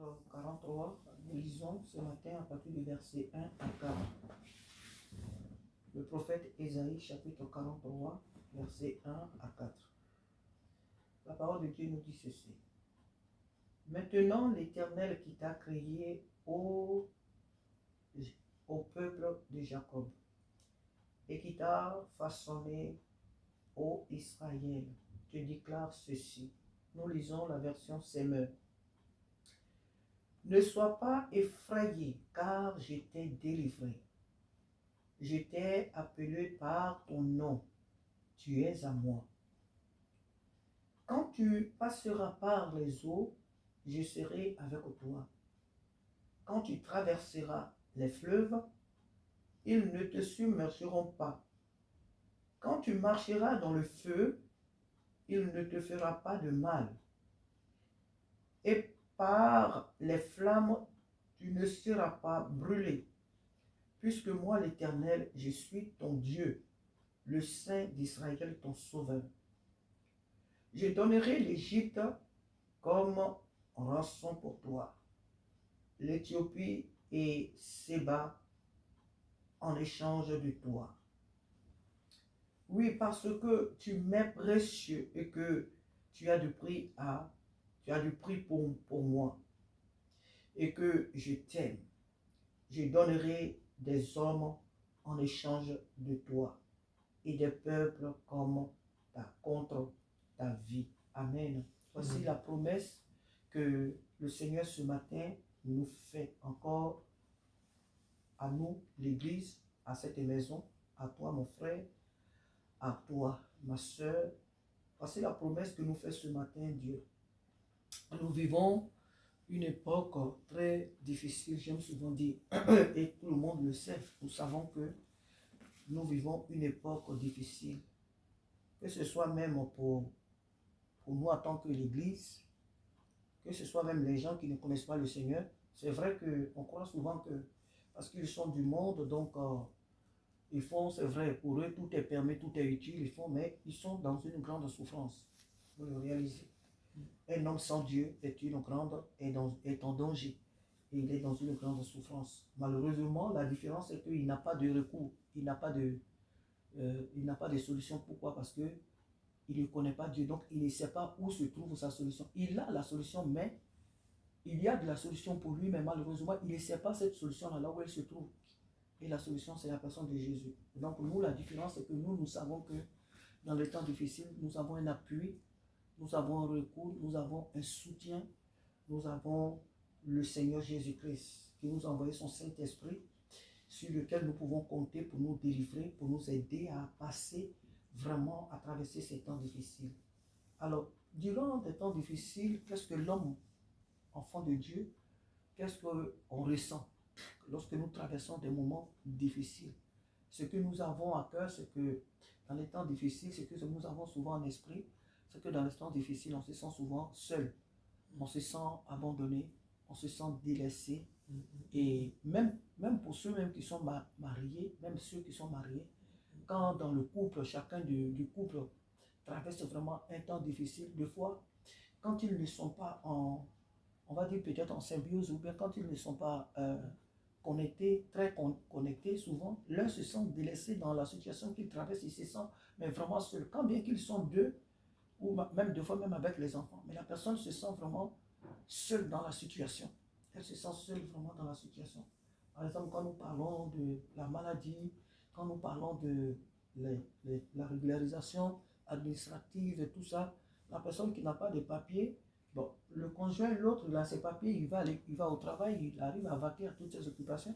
chapitre 43, nous lisons ce matin à partir du verset 1 à 4. Le prophète Ésaïe, chapitre 43, verset 1 à 4. La parole de Dieu nous dit ceci. Maintenant, l'Éternel qui t'a créé au peuple de Jacob et qui t'a façonné ô Israël, te déclare ceci. Nous lisons la version Semeur. Ne sois pas effrayé, car je t'ai délivré. Je t'ai appelé par ton nom. Tu es à moi. Quand tu passeras par les eaux, je serai avec toi. Quand tu traverseras les fleuves, ils ne te submergeront pas. Quand tu marcheras dans le feu, il ne te fera pas de mal. Et par les flammes, tu ne seras pas brûlé. Puisque moi, l'Éternel, je suis ton Dieu, le Saint d'Israël, ton Sauveur. Je donnerai l'Égypte comme rançon pour toi, l'Éthiopie et Séba en échange de toi. Oui, parce que tu m'es précieux et que tu as du prix pour moi et que je t'aime. Je donnerai des hommes en échange de toi et des peuples contre ta vie. Amen. Voici la promesse que le Seigneur ce matin nous fait encore à nous, l'Église, à cette maison, à toi mon frère, à toi ma soeur. Voici la promesse que nous fait ce matin Dieu. Nous vivons une époque très difficile, j'aime souvent dire, et tout le monde le sait. Nous savons que nous vivons une époque difficile, que ce soit même pour nous en tant que l'Église, que ce soit même les gens qui ne connaissent pas le Seigneur. C'est vrai qu'on croit souvent que, parce qu'ils sont du monde, donc ils font, c'est vrai, pour eux tout est permis, tout est utile, ils font, mais ils sont dans une grande souffrance. Vous le réalisez. Un homme sans Dieu est en danger. Et il est dans une grande souffrance. Malheureusement, la différence est qu'il n'a pas de recours, il n'a pas de solution. Pourquoi? Parce que il ne connaît pas Dieu, donc il ne sait pas où se trouve sa solution. Il a la solution, mais il y a de la solution pour lui, mais malheureusement, il ne sait pas cette solution là où elle se trouve. Et la solution, c'est la personne de Jésus. Donc pour nous, la différence, c'est que nous savons que dans les temps difficiles, nous avons un appui, nous avons un recours, nous avons un soutien, nous avons le Seigneur Jésus-Christ qui nous a envoyé son Saint-Esprit sur lequel nous pouvons compter pour nous délivrer, pour nous aider à passer vraiment à traverser ces temps difficiles. Alors, durant des temps difficiles, qu'est-ce que l'homme, enfant de Dieu, qu'est-ce qu'on ressent lorsque nous traversons des moments difficiles? Ce que nous avons à cœur, c'est que dans les temps difficiles, ce que nous avons souvent en esprit, c'est que dans les temps difficiles, on se sent souvent seul, on se sent abandonné, on se sent délaissé. Et même pour ceux même qui sont mariés, même ceux qui sont mariés, quand dans le couple, chacun du couple traverse vraiment un temps difficile, des fois, quand ils ne sont pas on va dire peut-être en symbiose, ou bien quand ils ne sont pas connectés, très connectés, souvent, l'un se sent délaissé dans la situation qu'il traverse, il se sent mais vraiment seul. Quand bien qu'ils sont deux, ou même deux fois même avec les enfants, mais la personne se sent vraiment seule dans la situation. Elle se sent seule vraiment dans la situation. Par exemple, quand nous parlons de la maladie, quand nous parlons de la régularisation administrative et tout ça, la personne qui n'a pas de papiers, bon, le conjoint, l'autre, il a ses papiers, il va au travail, il arrive à vaquer à toutes ses occupations,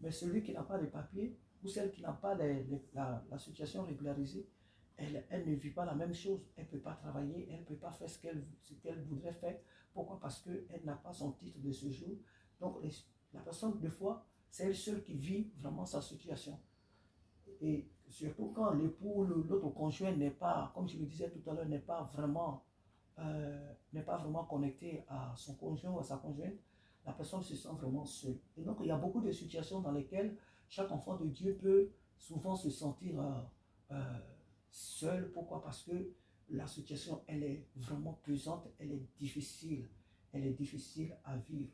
mais celui qui n'a pas de papiers, ou celle qui n'a pas la situation régularisée, elle ne vit pas la même chose. Elle ne peut pas travailler, elle ne peut pas faire ce qu'elle voudrait faire. Pourquoi? Parce qu'elle n'a pas son titre de séjour. Donc, la personne, des fois, c'est elle seule qui vit vraiment sa situation. Et surtout quand l'époux, l'autre conjoint n'est pas, comme je le disais tout à l'heure, n'est pas vraiment connecté à son conjoint ou à sa conjointe, la personne se sent vraiment seule. Et donc, il y a beaucoup de situations dans lesquelles chaque enfant de Dieu peut souvent se sentir seul. Pourquoi? Parce que la situation, elle est vraiment pesante, elle est difficile à vivre.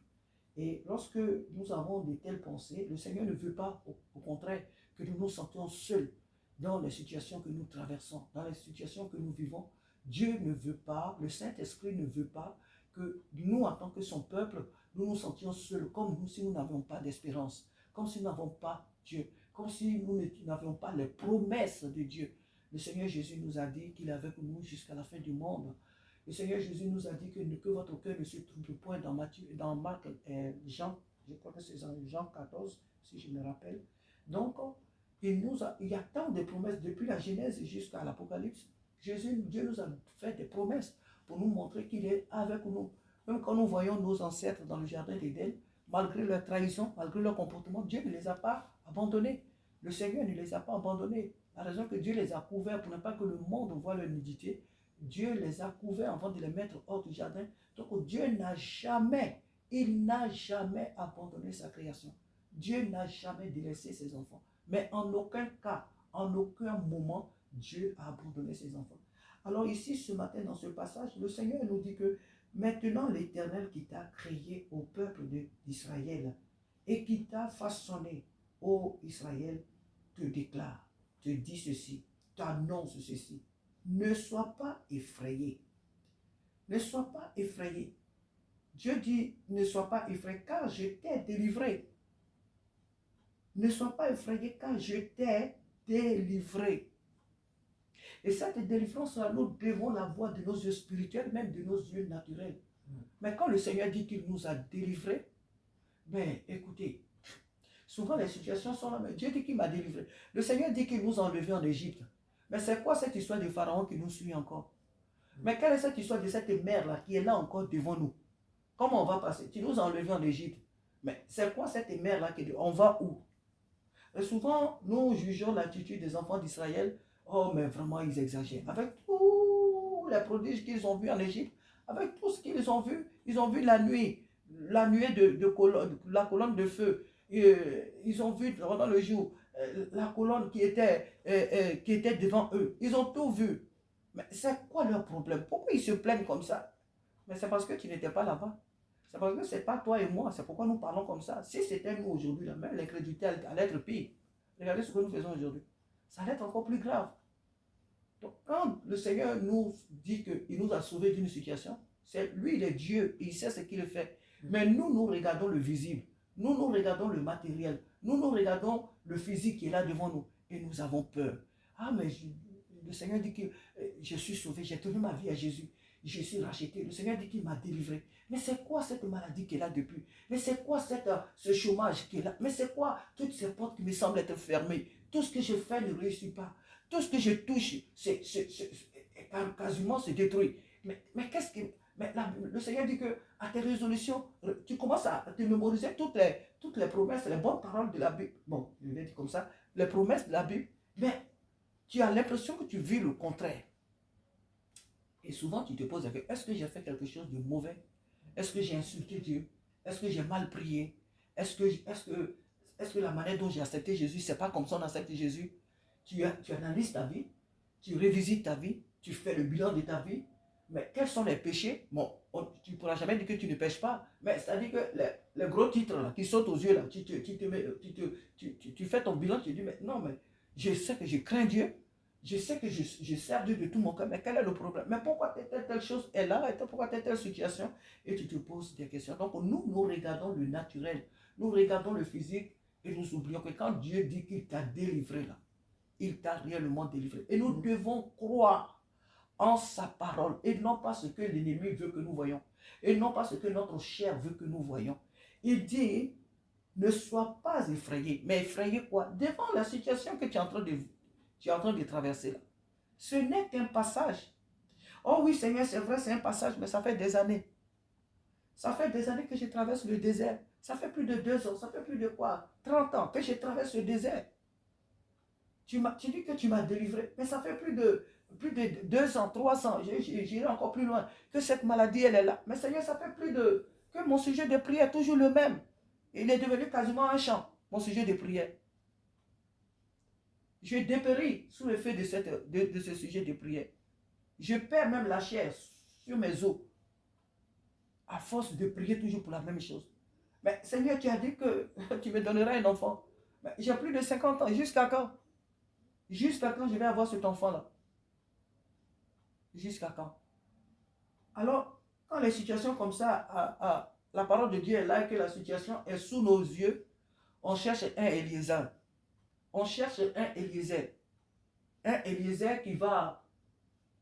Et lorsque nous avons de telles pensées, le Seigneur ne veut pas, au contraire, que nous nous sentions seuls dans les situations que nous traversons, dans les situations que nous vivons. Dieu ne veut pas, le Saint-Esprit ne veut pas que nous, en tant que son peuple, nous nous sentions seuls, comme nous, si nous n'avions pas d'espérance, comme si nous n'avions pas Dieu, comme si nous n'avions pas les promesses de Dieu. Le Seigneur Jésus nous a dit qu'il est avec nous jusqu'à la fin du monde. Le Seigneur Jésus nous a dit que votre cœur ne se trouble point dans Marc, Jean, je crois que c'est Jean 14, si je me rappelle. Donc, il y a tant de promesses depuis la Genèse jusqu'à l'Apocalypse. Dieu nous a fait des promesses pour nous montrer qu'il est avec nous. Même quand nous voyons nos ancêtres dans le jardin d'Éden, malgré leur trahison, malgré leur comportement, Dieu ne les a pas abandonnés. Le Seigneur ne les a pas abandonnés. La raison que Dieu les a couverts pour ne pas que le monde voie leur nudité, Dieu les a couverts avant de les mettre hors du jardin. Donc Dieu n'a jamais, il n'a jamais abandonné sa création. Dieu n'a jamais délaissé ses enfants. Mais en aucun cas, en aucun moment, Dieu a abandonné ses enfants. Alors ici, ce matin, dans ce passage, le Seigneur nous dit que maintenant l'Éternel qui t'a créé au peuple d'Israël et qui t'a façonné, ô Israël, te déclare, te dit ceci, t'annonce ceci. Ne sois pas effrayé. Ne sois pas effrayé. Dieu dit, ne sois pas effrayé car je t'ai délivré. Ne sois pas effrayé car je t'ai délivré. Et cette délivrance, nous devons la voir de nos yeux spirituels, même de nos yeux naturels. Mais quand le Seigneur dit qu'il nous a délivrés, ben écoutez, souvent les situations sont là, mais Dieu dit qu'il m'a délivré. Le Seigneur dit qu'il nous a enlevés en Égypte. Mais c'est quoi cette histoire de Pharaon qui nous suit encore? Mais quelle est cette histoire de cette mer-là qui est là encore devant nous? Comment on va passer? Tu nous as enlevés en Égypte. Mais c'est quoi cette mer-là? On va où? Et souvent, nous jugeons l'attitude des enfants d'Israël. Oh, mais vraiment, ils exagèrent. Avec tous les prodiges qu'ils ont vus en Égypte, avec tout ce qu'ils ont vu la nuit, la nuée la colonne de feu. Ils ont vu pendant le jour la colonne qui était devant eux. Ils ont tout vu. Mais c'est quoi leur problème? Pourquoi ils se plaignent comme ça? Mais c'est parce que tu n'étais pas là-bas. C'est parce que ce n'est pas toi et moi. C'est pourquoi nous parlons comme ça. Si c'était nous aujourd'hui, même l'incrédulité allait être pire. Regardez ce que nous faisons aujourd'hui. Ça allait être encore plus grave. Donc, quand le Seigneur nous dit qu'il nous a sauvés d'une situation, c'est lui, il est Dieu, et il sait ce qu'il fait. Mais nous regardons le visible. Nous regardons le matériel. Nous regardons le physique qui est là devant nous. Et nous avons peur. Ah, mais le Seigneur dit que je suis sauvé, j'ai donné ma vie à Jésus. Je suis racheté. Le Seigneur dit qu'il m'a délivré. Mais c'est quoi cette maladie qui est là depuis? Mais c'est quoi ce chômage qui est là? Mais c'est quoi toutes ces portes qui me semblent être fermées? Tout ce que je fais ne réussit pas. Tout ce que je touche, quasiment se détruit. Mais qu'est-ce que... le Seigneur dit que à tes résolutions, tu commences à te mémoriser toutes les promesses, les bonnes paroles de la Bible. Bon, je l'ai dit comme ça, les promesses de la Bible. Mais tu as l'impression que tu vis le contraire. Et souvent, tu te poses la question, est-ce que j'ai fait quelque chose de mauvais? Est-ce que j'ai insulté Dieu? Est-ce que j'ai mal prié? Est-ce que la manière dont j'ai accepté Jésus, c'est pas comme ça on accepte Jésus? Tu analyses ta vie, tu révisites ta vie, tu fais le bilan de ta vie. Mais quels sont les péchés? Bon, tu ne pourras jamais dire que tu ne pêches pas. Mais c'est-à-dire que les gros titres là, qui sautent aux yeux, là, tu fais ton bilan, tu te dis, mais non, mais je sais que je crains Dieu. Je sais que je sers Dieu de tout mon cœur, mais quel est le problème? Mais pourquoi telle chose est là? Et pourquoi telle situation? Et tu te poses des questions. Donc nous regardons le naturel, nous regardons le physique et nous oublions que quand Dieu dit qu'il t'a délivré là, il t'a réellement délivré. Et nous devons croire en sa parole et non pas ce que l'ennemi veut que nous voyons. Et non pas ce que notre chair veut que nous voyons. Il dit, ne sois pas effrayé. Mais effrayé quoi? Devant la situation que tu es en train de traverser là. Ce n'est qu'un passage. Oh oui Seigneur, c'est vrai, c'est un passage, mais ça fait des années. Ça fait des années que je traverse le désert. Ça fait plus de 2 ans, ça fait plus de quoi? 30 ans que je traverse le désert. Tu dis que tu m'as délivré, mais ça fait plus de 2 ans, 3 ans, j'irai encore plus loin, que cette maladie, elle est là. Mais Seigneur, ça fait que mon sujet de prière est toujours le même. Il est devenu quasiment un chant, mon sujet de prière. Je dépéris sous l'effet de ce sujet de prière. Je perds même la chair sur mes os, à force de prier toujours pour la même chose. Mais Seigneur, tu as dit que tu me donnerais un enfant. Mais j'ai plus de 50 ans. Jusqu'à quand? Jusqu'à quand je vais avoir cet enfant-là? Jusqu'à quand? Alors, quand les situations comme ça, la parole de Dieu est là et que la situation est sous nos yeux, on cherche un Eliezer. On cherche un Eliezer. Un Eliezer qui va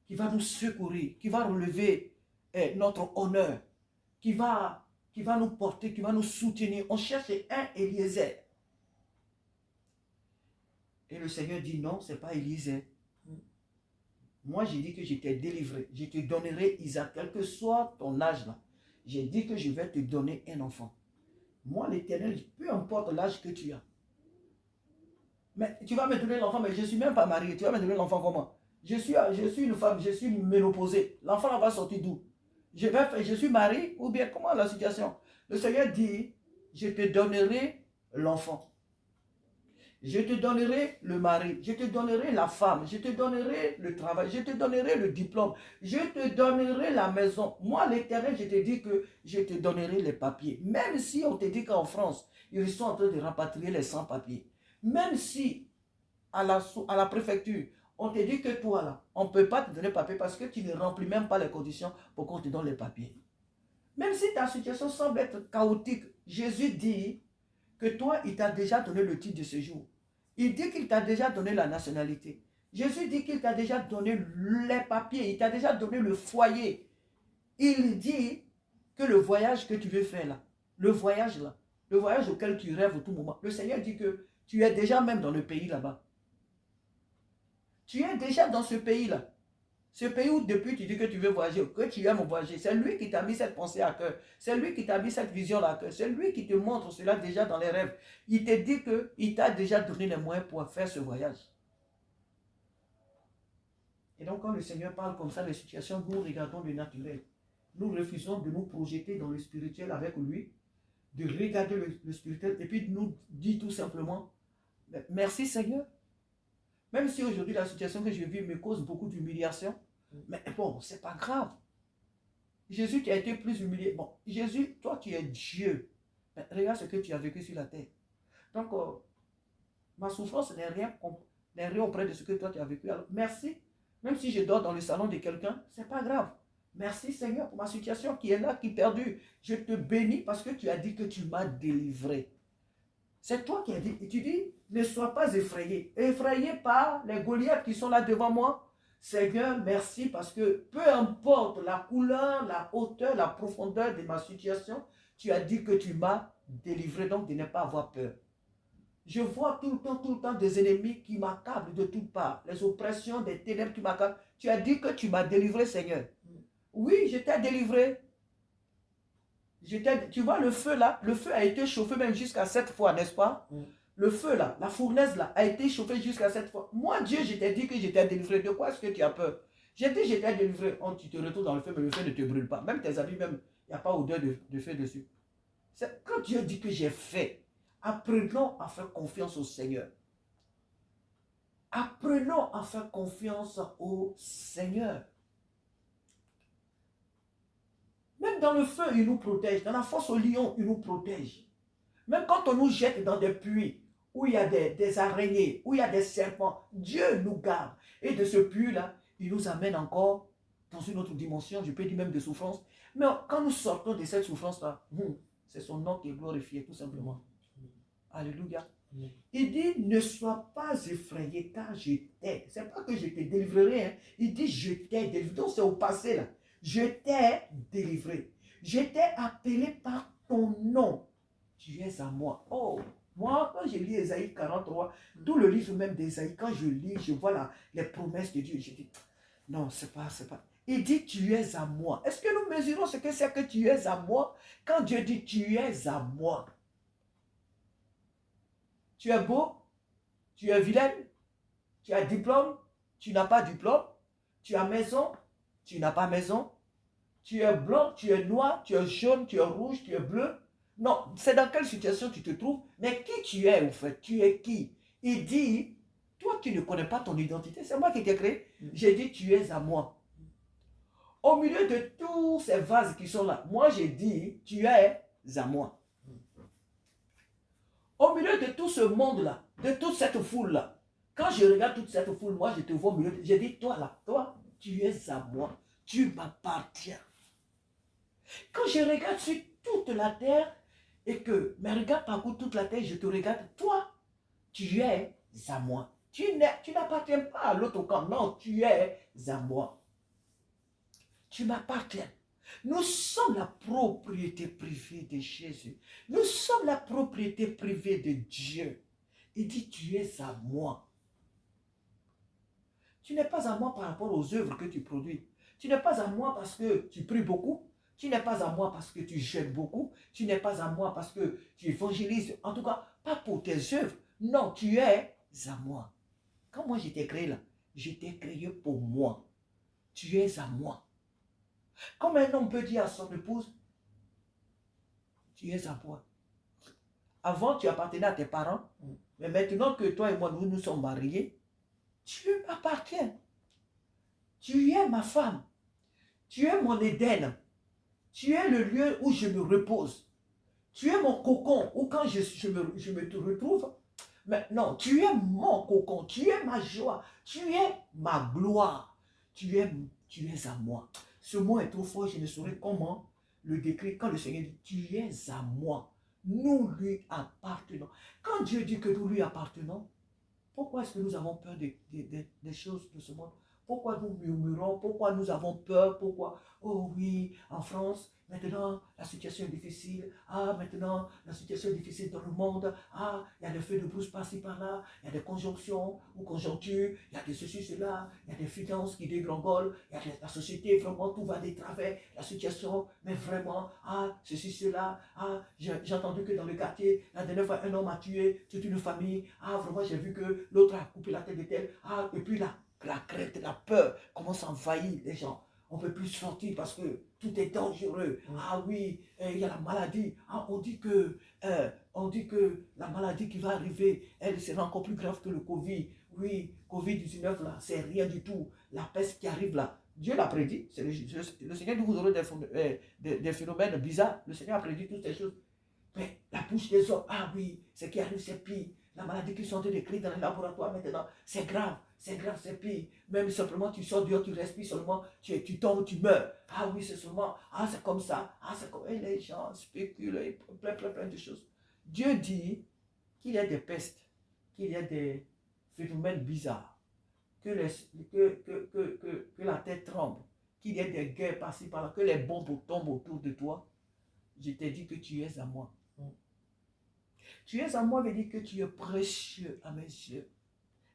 nous secourir, qui va relever notre honneur, qui va nous porter, qui va nous soutenir. On cherche un Eliezer. Et le Seigneur dit non, ce n'est pas Eliezer. Moi, j'ai dit que je t'ai délivré. Je te donnerai Isaac, quel que soit ton âge là. J'ai dit que je vais te donner un enfant. Moi, l'Éternel, peu importe l'âge que tu as. Mais tu vas me donner l'enfant, mais je ne suis même pas marié. Tu vas me donner l'enfant comment? Je suis une femme, je suis ménopausée. L'enfant va sortir d'où? Je suis marié ou bien comment la situation? Le Seigneur dit, je te donnerai l'enfant. Je te donnerai le mari, je te donnerai la femme, je te donnerai le travail, je te donnerai le diplôme, je te donnerai la maison. Moi, l'Éternel, je te dis que je te donnerai les papiers. Même si on te dit qu'en France, ils sont en train de rapatrier les sans-papiers. Même si à la préfecture, on te dit que toi là, on ne peut pas te donner papier parce que tu ne remplis même pas les conditions pour qu'on te donne les papiers. Même si ta situation semble être chaotique, Jésus dit que toi, il t'a déjà donné le titre de séjour. Il dit qu'il t'a déjà donné la nationalité. Jésus dit qu'il t'a déjà donné les papiers, il t'a déjà donné le foyer. Il dit que le voyage que tu veux faire là, le voyage auquel tu rêves à tout moment, le Seigneur dit que tu es déjà même dans le pays là-bas. Tu es déjà dans ce pays-là. Ce pays où depuis tu dis que tu veux voyager, que tu aimes voyager, c'est lui qui t'a mis cette pensée à cœur. C'est lui qui t'a mis cette vision-là à cœur. C'est lui qui te montre cela déjà dans les rêves. Il te dit qu'il t'a déjà donné les moyens pour faire ce voyage. Et donc quand le Seigneur parle comme ça, les situations, nous regardons le naturel. Nous refusons de nous projeter dans le spirituel avec lui, de regarder le spirituel et puis de nous dire tout simplement, merci Seigneur. Même si aujourd'hui la situation que je vis me cause beaucoup d'humiliation, mais bon, c'est pas grave. Jésus, tu as été plus humilié. Bon, Jésus, toi, tu es Dieu. Mais regarde ce que tu as vécu sur la terre. Donc, ma souffrance n'est rien auprès de ce que toi, tu as vécu. Alors, merci. Même si je dors dans le salon de quelqu'un, c'est pas grave. Merci Seigneur pour ma situation qui est là, qui est perdue. Je te bénis parce que tu as dit que tu m'as délivré. C'est toi qui as dit. Et tu dis, ne sois pas effrayé. Effrayé par les Goliaths qui sont là devant moi. Seigneur, merci parce que peu importe la couleur, la hauteur, la profondeur de ma situation, tu as dit que tu m'as délivré, donc de ne pas avoir peur. Je vois tout le temps des ennemis qui m'accablent de toutes parts, les oppressions, des ténèbres qui m'accablent. Tu as dit que tu m'as délivré, Seigneur. Oui, je t'ai délivré. Tu vois le feu là, le feu a été chauffé même jusqu'à 7 fois, n'est-ce pas? Le feu là, la fournaise là, a été chauffée jusqu'à 7 fois. Moi, Dieu, je t'ai dit que je t'ai délivré. De quoi est-ce que tu as peur? J'ai dit, je t'ai délivré. Oh, tu te retrouves dans le feu, mais le feu ne te brûle pas. Même tes habits, même, il n'y a pas odeur de feu dessus. Quand Dieu dit que j'ai fait, apprenons à faire confiance au Seigneur. Apprenons à faire confiance au Seigneur. Même dans le feu, il nous protège. Dans la fosse au lion, il nous protège. Même quand on nous jette dans des puits, où il y a des araignées, où il y a des serpents, Dieu nous garde. Et de ce puits-là, il nous amène encore dans une autre dimension, je peux dire même de souffrance. Mais quand nous sortons de cette souffrance-là, c'est son nom qui est glorifié, tout simplement. Alléluia. Il dit, ne sois pas effrayé, car je t'ai. Ce n'est pas que je te délivrerai. Hein. Il dit, je t'ai délivré. Donc c'est au passé là. Je t'ai délivré. Je t'ai appelé par ton nom. Tu es à moi. Oh, moi, quand je lis Ésaïe 43, tout le livre même d'Ésaïe, quand je lis, je vois les promesses de Dieu. Je dis, non, c'est pas. Il dit, tu es à moi. Est-ce que nous mesurons ce que c'est que tu es à moi? Quand Dieu dit, tu es à moi. Tu es beau, tu es vilaine, tu as diplôme, tu n'as pas diplôme, tu as maison, tu n'as pas maison, tu es blanc, tu es noir, tu es jaune, tu es rouge, tu es bleu. Non, c'est dans quelle situation tu te trouves, mais qui tu es au fait, tu es qui? Il dit, toi tu ne connais pas ton identité, c'est moi qui t'ai créé. J'ai dit, tu es à moi. Au milieu de tous ces vases qui sont là, moi j'ai dit, tu es à moi. Au milieu de tout ce monde-là, de toute cette foule-là, quand je regarde toute cette foule, moi je te vois au milieu, je dis, toi là, toi, tu es à moi, tu m'appartiens. Quand je regarde sur toute la terre et que mes regards parcourent toute la terre, je te regarde, toi, tu es à moi. Tu n'appartiens pas à l'autre camp, non, tu es à moi. Tu m'appartiens. Nous sommes la propriété privée de Jésus. Nous sommes la propriété privée de Dieu. Il dit, tu es à moi. Tu n'es pas à moi par rapport aux œuvres que tu produis. Tu n'es pas à moi parce que tu pries beaucoup. Tu n'es pas à moi parce que tu jeûnes beaucoup. Tu n'es pas à moi parce que tu évangélises. En tout cas, pas pour tes œuvres. Non, tu es à moi. Quand moi je t'ai créé là, je t'ai créé pour moi. Tu es à moi. Comme un homme peut dire à son épouse, tu es à moi. Avant, tu appartenais à tes parents. Mais maintenant que toi et moi, nous sommes mariés, tu m'appartiens. Tu es ma femme. Tu es mon Éden. Tu es le lieu où je me repose. Tu es mon cocon, où quand je me te retrouve, maintenant, tu es mon cocon, tu es ma joie, tu es ma gloire, tu es à moi. Ce mot est trop fort, je ne saurais comment le décrire. Quand le Seigneur dit, tu es à moi, nous lui appartenons. Quand Dieu dit que nous lui appartenons, pourquoi est-ce que nous avons peur des choses de ce monde? Pourquoi nous murmurons? Pourquoi nous avons peur? Pourquoi? Oh oui, en France, maintenant, la situation est difficile. Ah, maintenant, la situation est difficile dans le monde. Ah, il y a des feux de brousse par-ci, par-là. Il y a des conjonctions ou conjonctures. Il y a des ceci, cela. Il y a des finances qui dégringolent. Il y a la société, vraiment, tout va des travers. La situation, mais vraiment, ah, ceci, cela. Ah, j'ai entendu que dans le quartier, la dernière fois, un homme a tué toute une famille. Ah, vraiment, j'ai vu que l'autre a coupé la tête de tel. Ah, et puis là, la crainte, la peur commence à envahir les gens. On ne peut plus sortir parce que tout est dangereux. Ah oui, il y a la maladie. Ah, on dit que la maladie qui va arriver, elle sera encore plus grave que le Covid. Oui, Covid-19 là, c'est rien du tout. La peste qui arrive là, Dieu l'a prédit. Le Seigneur dit, vous aurez des phénomènes bizarres. Le Seigneur a prédit toutes ces choses. Mais la bouche des hommes, ah oui, ce qui arrive, c'est pire. La maladie qui sont en train de créer dans les laboratoires maintenant, c'est grave, c'est pire. Même simplement, tu sors dehors, tu respires seulement, tu tombes, tu meurs. Ah oui, c'est seulement, ah c'est comme ça, ah c'est comme... Et les gens spéculent, et plein de choses. Dieu dit qu'il y a des pestes, qu'il y a des phénomènes bizarres, que la terre tremble, qu'il y a des guerres par-ci, par-là, que les bombes tombent autour de toi. Je t'ai dit que tu es à moi. Tu es à moi veut dire que tu es précieux à mes yeux.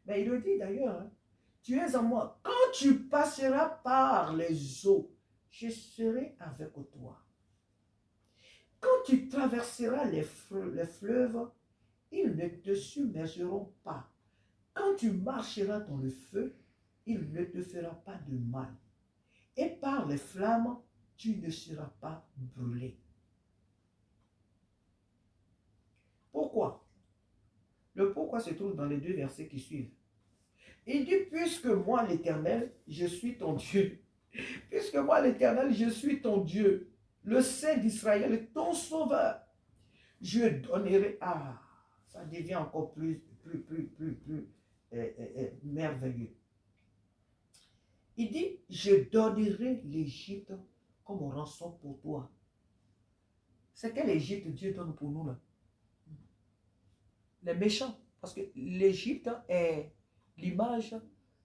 Mais il le dit d'ailleurs, hein, tu es à moi. Quand tu passeras par les eaux, je serai avec toi. Quand tu traverseras les fleuves, ils ne te submergeront pas. Quand tu marcheras dans le feu, il ne te fera pas de mal. Et par les flammes, tu ne seras pas brûlé. Pourquoi? Le pourquoi se trouve dans les deux versets qui suivent. Il dit, puisque moi l'Éternel, je suis ton Dieu. Puisque moi l'Éternel, je suis ton Dieu, le Saint d'Israël, ton Sauveur. Je donnerai, ça devient encore plus merveilleux. Il dit, je donnerai l'Égypte comme rançon pour toi. C'est quelle Égypte Dieu donne pour nous là? Les méchants. Parce que l'Égypte est l'image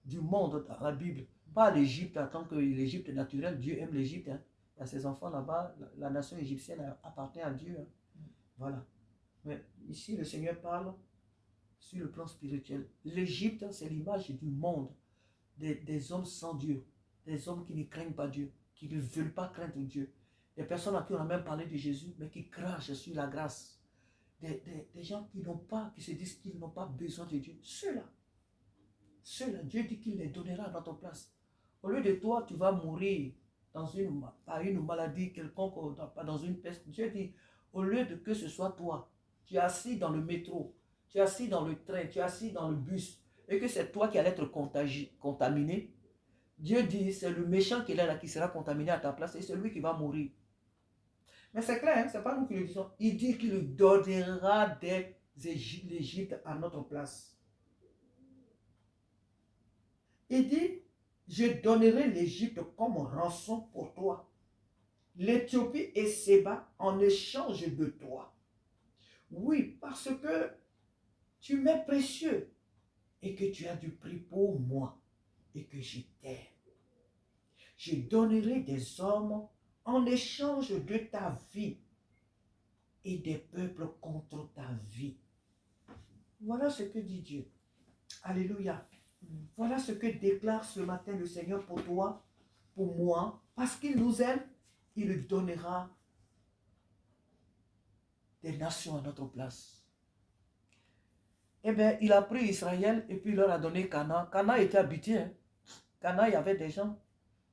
du monde dans la Bible. Pas l'Égypte en tant que l'Égypte naturelle. Dieu aime l'Égypte. Hein. Il y a ses enfants là-bas. La nation égyptienne appartient à Dieu. Hein. Voilà. Mais ici, le Seigneur parle sur le plan spirituel. L'Égypte, c'est l'image du monde. Des hommes sans Dieu. Des hommes qui ne craignent pas Dieu. Qui ne veulent pas craindre Dieu. Des personnes à qui on a même parlé de Jésus, mais qui crachent sur la grâce. Des gens qui se disent qu'ils n'ont pas besoin de Dieu. Ceux-là, Dieu dit qu'il les donnera à notre place. Au lieu de toi, tu vas mourir par une maladie quelconque, dans une peste. Dieu dit, au lieu de que ce soit toi, tu es assis dans le métro, tu es assis dans le train, tu es assis dans le bus, et que c'est toi qui allais être contaminé, Dieu dit, c'est le méchant qui est là qui sera contaminé à ta place, et c'est lui qui va mourir. Mais c'est clair, hein, ce n'est pas nous qui le disons. Il dit qu'il donnera des l'Égypte à notre place. Il dit, je donnerai l'Égypte comme rançon pour toi, l'Éthiopie et Séba en échange de toi. Oui, parce que tu m'es précieux et que tu as du prix pour moi et que je t'aime. Je donnerai des hommes en échange de ta vie et des peuples contre ta vie. Voilà ce que dit Dieu. Alléluia. Voilà ce que déclare ce matin le Seigneur pour toi, pour moi. Parce qu'il nous aime, il donnera des nations à notre place. Eh bien, il a pris Israël et puis il leur a donné Canaan. Canaan était habité. Hein. Canaan, il y avait des gens.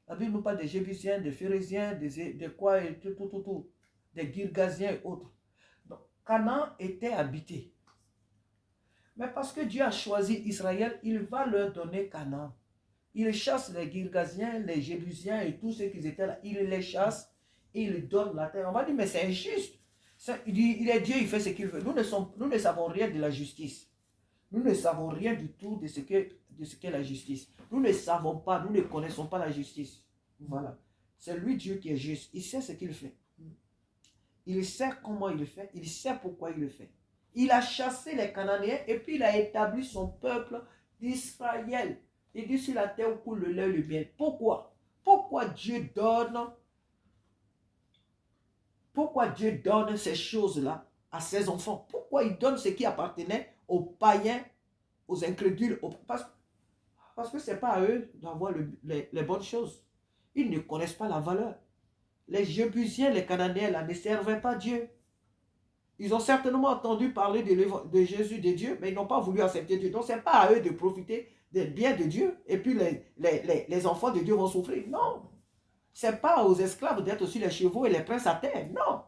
La Bible nous parle des Jébusiens, des Phérésiens, des quoi et tout. Des Girgasiens et autres. Donc, Canaan était habité. Mais parce que Dieu a choisi Israël, il va leur donner Canaan. Il chasse les Girgasiens, les Jébusiens et tous ceux qui étaient là. Il les chasse et il donne la terre. On va dire, mais c'est injuste. Il est Dieu, il fait ce qu'il veut. Nous ne savons rien de la justice. Nous ne savons rien du tout de ce qu'est la justice. Nous ne savons pas, nous ne connaissons pas la justice. Voilà. C'est lui Dieu qui est juste. Il sait ce qu'il fait. Il sait comment il le fait. Il sait pourquoi il le fait. Il a chassé les Cananéens et puis il a établi son peuple d'Israël. Il dit sur la terre où coule le lait et le miel. Pourquoi? Pourquoi Dieu donne ces choses-là à ses enfants? Pourquoi il donne ce qui appartenait aux païens, aux incrédules? Parce que ce n'est pas à eux d'avoir les bonnes choses. Ils ne connaissent pas la valeur. Les Jébusiens, les Cananéens, là, ne servaient pas Dieu. Ils ont certainement entendu parler de Jésus, de Dieu, mais ils n'ont pas voulu accepter Dieu. Donc, ce n'est pas à eux de profiter des biens de Dieu. Et puis, les enfants de Dieu vont souffrir. Non. Ce n'est pas aux esclaves d'être aussi les chevaux et les princes à terre. Non.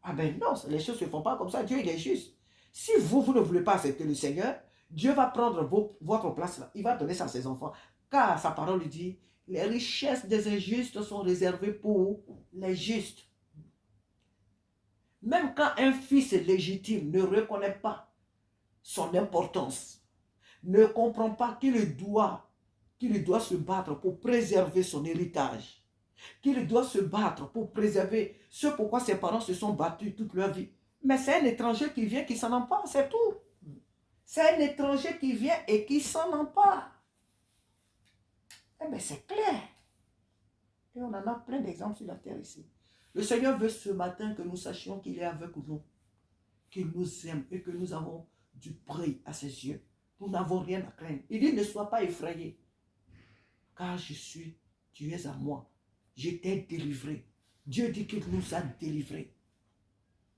Ah ben non, les choses ne se font pas comme ça. Dieu, il est juste. Si vous ne voulez pas accepter le Seigneur, Dieu va prendre votre place là. Il va donner ça à ses enfants. Car sa parole lui dit, les richesses des injustes sont réservées pour les justes. Même quand un fils légitime ne reconnaît pas son importance, ne comprend pas qu'il doit se battre pour préserver son héritage, qu'il doit se battre pour préserver ce pourquoi ses parents se sont battus toute leur vie. Mais c'est un étranger qui vient, qui s'en empare, c'est tout. C'est un étranger qui vient et qui s'en empare. Eh bien, c'est clair. Et on en a plein d'exemples sur la terre ici. Le Seigneur veut ce matin que nous sachions qu'il est avec nous, qu'il nous aime et que nous avons du prix à ses yeux. Nous n'avons rien à craindre. Il dit, ne sois pas effrayé, car tu es à moi. Je t'ai délivré. Dieu dit qu'il nous a délivrés.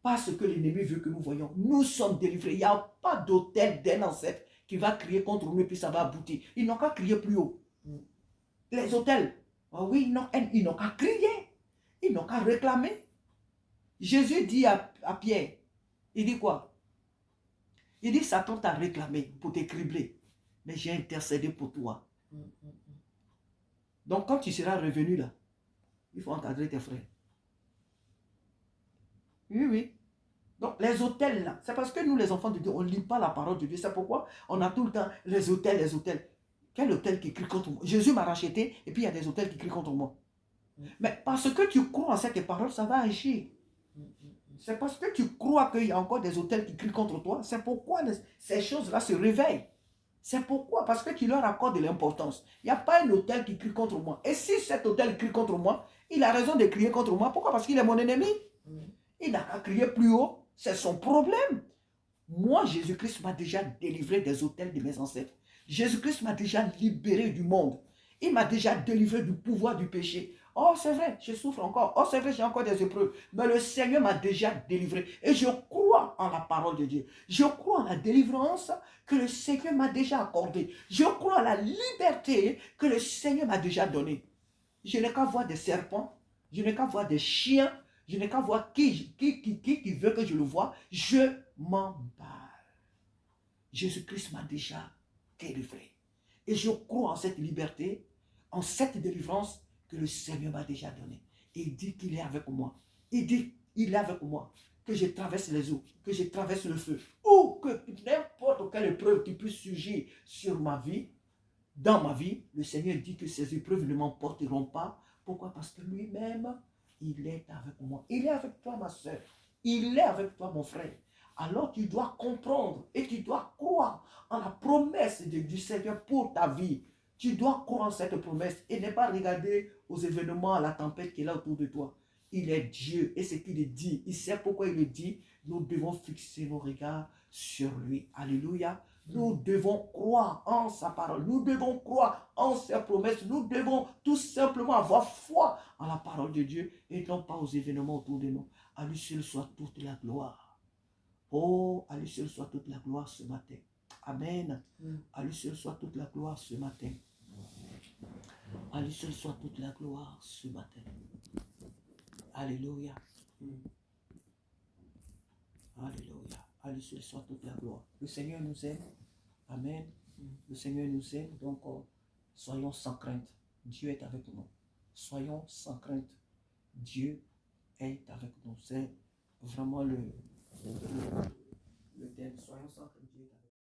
Pas ce que l'ennemi veut que nous voyons. Nous sommes délivrés. Il n'y a pas d'autel d'un ancêtre qui va crier contre nous et puis ça va aboutir. Ils n'ont qu'à crier plus haut. Les autels, oh oui, ils n'ont qu'à crier. Ils n'ont qu'à réclamer. Jésus dit à Pierre, il dit quoi? Il dit, Satan t'a réclamé pour te cribler, mais j'ai intercédé pour toi. Donc quand tu seras revenu là, il faut encadrer tes frères. Oui, oui. Donc les autels là, c'est parce que nous les enfants de Dieu, on ne lit pas la parole de Dieu. C'est pourquoi on a tout le temps les autels, les autels. Quel autel qui crie contre moi? Jésus m'a racheté et puis il y a des autels qui crient contre moi. Mais parce que tu crois en cette parole, ça va agir. C'est parce que tu crois qu'il y a encore des autels qui crient contre toi. C'est pourquoi ces choses-là se réveillent. C'est pourquoi, parce que tu leur accordes de l'importance. Il n'y a pas un autel qui crie contre moi. Et si cet autel crie contre moi, il a raison de crier contre moi. Pourquoi? Parce qu'il est mon ennemi. Il n'a qu'à crier plus haut. C'est son problème. Moi, Jésus-Christ m'a déjà délivré des autels de mes ancêtres. Jésus-Christ m'a déjà libéré du monde. Il m'a déjà délivré du pouvoir du péché. Oh, c'est vrai, je souffre encore. Oh, c'est vrai, j'ai encore des épreuves. Mais le Seigneur m'a déjà délivré. Et je crois en la parole de Dieu. Je crois en la délivrance que le Seigneur m'a déjà accordée. Je crois en la liberté que le Seigneur m'a déjà donnée. Je n'ai qu'à voir des serpents. Je n'ai qu'à voir des chiens. Je n'ai qu'à voir qui veut que je le voie. Je m'en bats. Jésus-Christ m'a déjà délivré. Et je crois en cette liberté, en cette délivrance que le Seigneur m'a déjà donné. Et il dit qu'il est avec moi. Il dit, il est avec moi. Que je traverse les eaux, que je traverse le feu. Où Où que n'importe quelle épreuve qui puisse surgir sur ma vie, dans ma vie, le Seigneur dit que ces épreuves ne m'emporteront pas. Pourquoi? Parce que lui-même, il est avec moi. Il est avec toi, ma soeur. Il est avec toi, mon frère. Alors tu dois comprendre et tu dois croire en la promesse du Seigneur pour ta vie. Tu dois croire en cette promesse et ne pas regarder aux événements, à la tempête qui est là autour de toi. Il est Dieu et ce qu'il dit, il sait pourquoi il le dit. Nous devons fixer nos regards sur lui. Alléluia. Nous devons croire en sa parole. Nous devons croire en ses promesses. Nous devons tout simplement avoir foi en la parole de Dieu et non pas aux événements autour de nous. À lui seul soit toute la gloire. Oh, à lui seul soit toute la gloire ce matin. Amen. À lui seul soit toute la gloire ce matin. À lui seul soit toute la gloire ce matin. Alléluia. Alléluia. À lui seul soit toute la gloire. Le Seigneur nous aime. Amen. Le Seigneur nous aime. Donc, soyons sans crainte. Dieu est avec nous. Soyons sans crainte. Dieu est avec nous. C'est vraiment le thème. Soyons sans crainte.